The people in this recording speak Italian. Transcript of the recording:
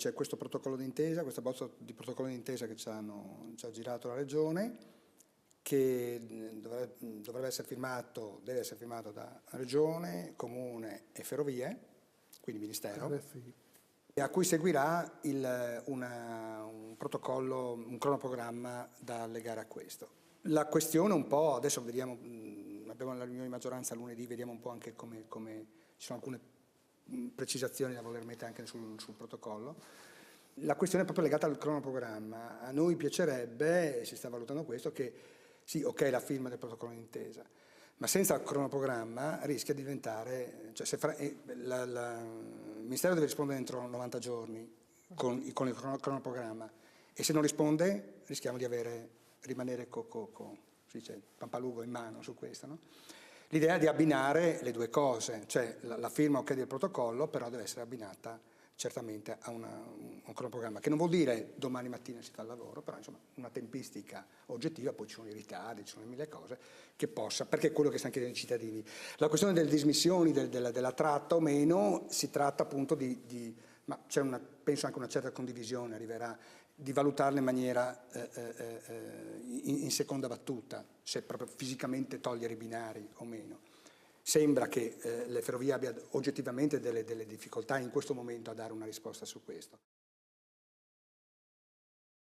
c'è questo protocollo d'intesa, questa bozza di protocollo d'intesa che ci ha girato la Regione, che deve essere firmato da Regione, Comune e Ferrovie, quindi Ministero, e a cui seguirà un protocollo, un cronoprogramma da allegare a questo. La questione un po', adesso vediamo, abbiamo la riunione di maggioranza lunedì, vediamo un po' anche come ci sono alcune precisazioni da voler mettere anche sul protocollo. La questione è proprio legata al cronoprogramma. A noi piacerebbe, si sta valutando questo, che sì, ok, la firma del protocollo d'intesa, ma senza il cronoprogramma rischia di diventare, cioè il Ministero deve rispondere entro 90 giorni con il cronoprogramma, e se non risponde rischiamo di rimanere si dice, pampalugo in mano su questo, no? L'idea è di abbinare le due cose, cioè la firma ok del protocollo, però deve essere abbinata certamente a un cronoprogramma, che non vuol dire domani mattina si fa il lavoro, però insomma una tempistica oggettiva, poi ci sono i ritardi, ci sono mille cose, che possa, perché è quello che stanno chiedendo i cittadini. La questione delle dismissioni, della tratta o meno, si tratta appunto ma c'è penso anche una certa condivisione, arriverà, di valutarle in maniera in seconda battuta, se proprio fisicamente togliere i binari o meno. Sembra che le ferrovie abbia oggettivamente delle difficoltà in questo momento a dare una risposta su questo.